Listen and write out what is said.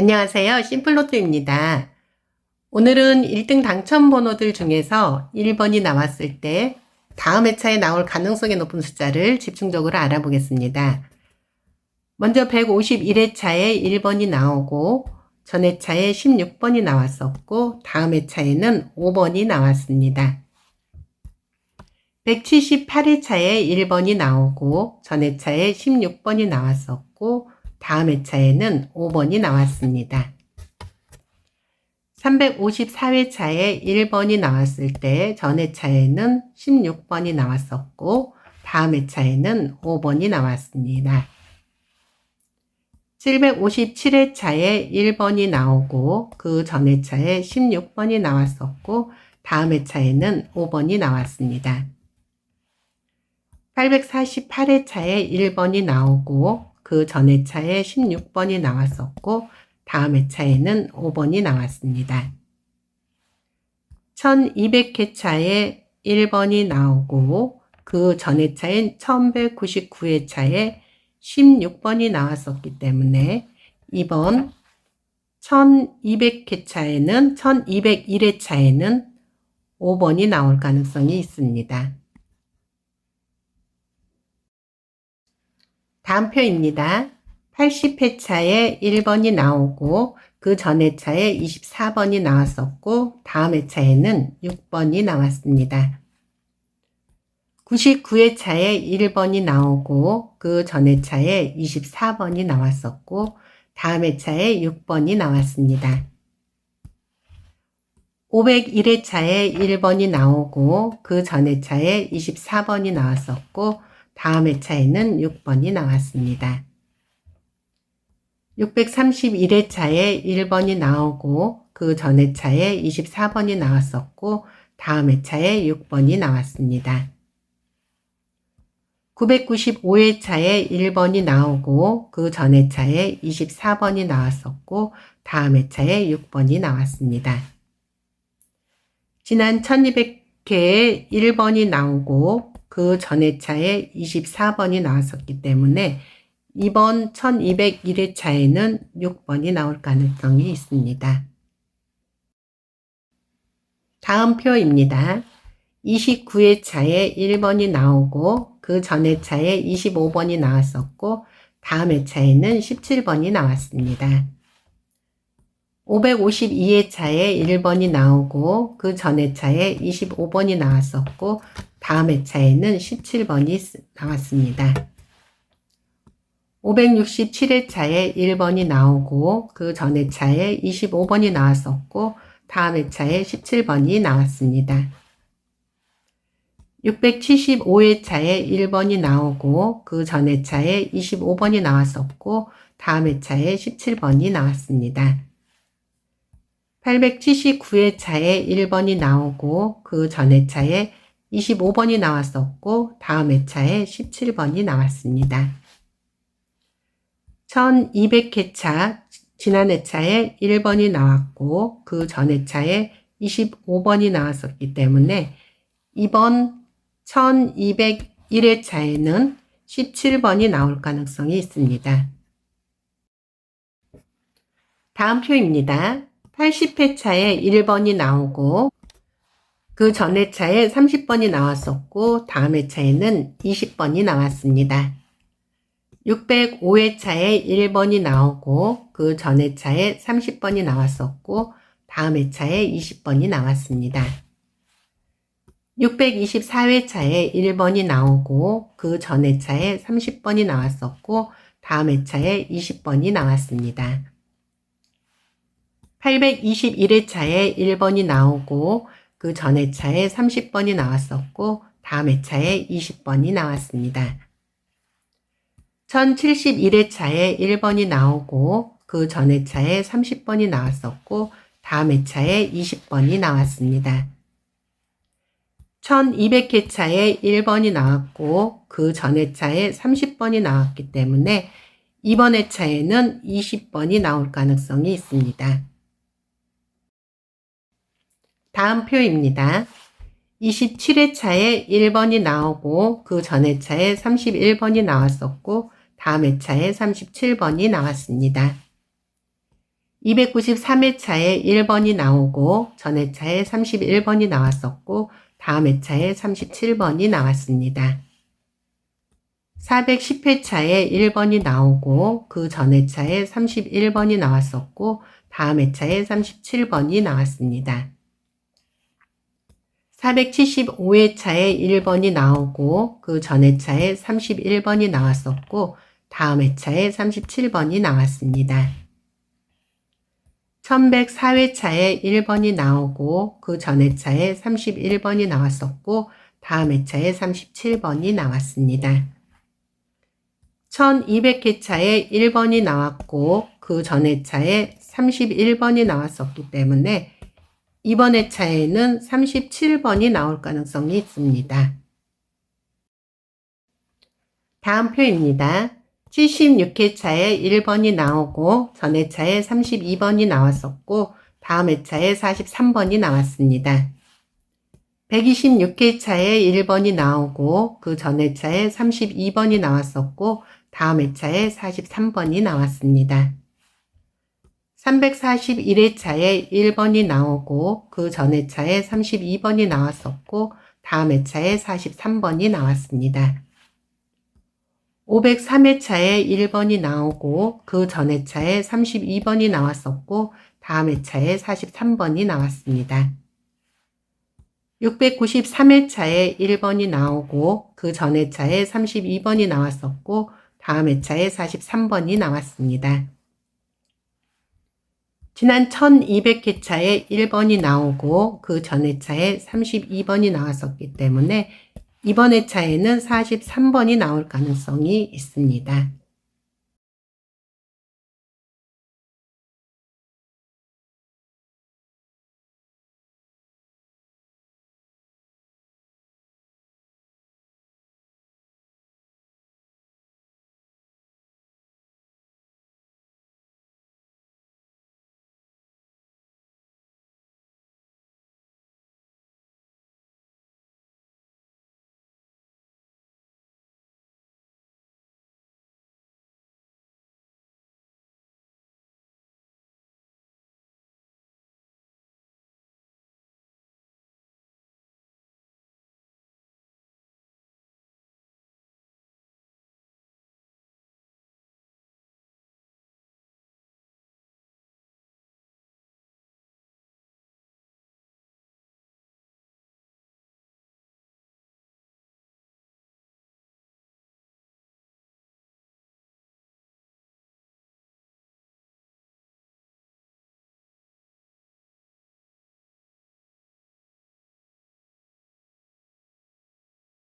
안녕하세요. 심플로또입니다. 오늘은 1등 당첨 번호들 중에서 1번이 나왔을 때 다음 회차에 나올 가능성이 높은 숫자를 집중적으로 알아보겠습니다. 먼저 151회차에 1번이 나오고 전 회차에 16번이 나왔었고 다음 회차에는 5번이 나왔습니다. 178회차에 1번이 나오고 전 회차에 16번이 나왔었고 다음 회차에는 5번이 나왔습니다. 354회차에 1번이 나왔을 때 전 회차에는 16번이 나왔었고 다음 회차에는 5번이 나왔습니다. 757회차에 1번이 나오고 그 전 회차에 16번이 나왔었고 다음 회차에는 5번이 나왔습니다. 848회차에 1번이 나오고 그 전 회차에 16번이 나왔었고 다음 회차에는 5번이 나왔습니다. 1200회차에 1번이 나오고 그 전 회차인 1199회차에 16번이 나왔었기 때문에 이번 1200회차에는 1201회차에는 5번이 나올 가능성이 있습니다. 다음 표입니다. 80회차에 1번이 나오고 그 전 회차에 24번이 나왔었고 다음 회차에는 6번이 나왔습니다. 99회차에 1번이 나오고 그 전 회차에 24번이 나왔었고 다음 회차에 6번이 나왔습니다. 501회차에 1번이 나오고 그 전 회차에 24번이 나왔었고 다음 회차에는 6번이 나왔습니다. 631회차에 1번이 나오고 그 전 회차에 24번이 나왔었고 다음 회차에 6번이 나왔습니다. 995회차에 1번이 나오고 그 전 회차에 24번이 나왔었고 다음 회차에 6번이 나왔습니다. 지난 1200회에 1번이 나오고 그 전 회차에 24번이 나왔었기 때문에 이번 1201회차에는 6번이 나올 가능성이 있습니다. 다음 표입니다. 29회차에 1번이 나오고 그 전 회차에 25번이 나왔었고 다음 회차에는 17번이 나왔습니다. 552회차에 1번이 나오고 그 전 회차에 25번이 나왔었고 다음 회차에는 17번이 나왔습니다. 567회차에 1번이 나오고 그 전 회차에 25번이 나왔었고 다음 회차에 17번이 나왔습니다. 675회차에 1번이 나오고 그 전 회차에 25번이 나왔었고 다음 회차에 17번이 나왔습니다. 879회차에 1번이 나오고 그 전 회차에 25번이 나왔었고 다음 회차에 17번이 나왔습니다. 1200회차 지난 회차에 1번이 나왔고 그 전 회차에 25번이 나왔었기 때문에 이번 1201회차에는 17번이 나올 가능성이 있습니다. 다음 표입니다. 80회차에 1번이 나오고 그 전 회차에 30번이 나왔었고 다음 회차에는 20번이 나왔습니다. 605회차에 1번이 나오고 그 전 회차에 30번이 나왔었고 다음 회차에 20번이 나왔습니다. 624회차에 1번이 나오고 그 전 회차에 30번이 나왔었고 다음 회차에 20번이 나왔습니다. 821회차에 1번이 나오고 그 전 회차에 30번이 나왔었고 다음 회차에 20번이 나왔습니다. 1071회차에 1번이 나오고 그 전 회차에 30번이 나왔었고 다음 회차에 20번이 나왔습니다. 1200회차에 1번이 나왔고 그 전 회차에 30번이 나왔기 때문에 이번 회차에는 20번이 나올 가능성이 있습니다. 다음 표입니다. 27회차에 1번이 나오고 그 전 회차에 31번이 나왔었고 다음 회차에 37번이 나왔습니다. 293회차에 1번이 나오고 전 회차에 31번이 나왔었고 다음 회차에 37번이 나왔습니다. 410회차에 1번이 나오고 그 전 회차에 31번이 나왔었고 다음 회차에 37번이 나왔습니다. 475회차에 1번이 나오고 그 전 회차에 31번이 나왔었고 다음 회차에 37번이 나왔습니다. 1104회차에 1번이 나오고 그 전 회차에 31번이 나왔었고 다음 회차에 37번이 나왔습니다. 1200회차에 1번이 나왔고 그 전 회차에 31번이 나왔었기 때문에 이번 회차에는 37번이 나올 가능성이 있습니다. 다음 표입니다. 76회차에 1번이 나오고 전 회차에 32번이 나왔었고 다음 회차에 43번이 나왔습니다. 126회차에 1번이 나오고 그 전 회차에 32번이 나왔었고 다음 회차에 43번이 나왔습니다. 341회차에 1번이 나오고 그 전 회차에 32번이 나왔었고 다음 회차에 43번이 나왔습니다. 503회차에 1번이 나오고 그 전 회차에 32번이 나왔었고 다음 회차에 43번이 나왔습니다. 693회차에 1번이 나오고 그 전 회차에 32번이 나왔었고 다음 회차에 43번이 나왔습니다. 지난 1200회차에 1번이 나오고 그 전 회차에 32번이 나왔었기 때문에 이번 회차에는 43번이 나올 가능성이 있습니다.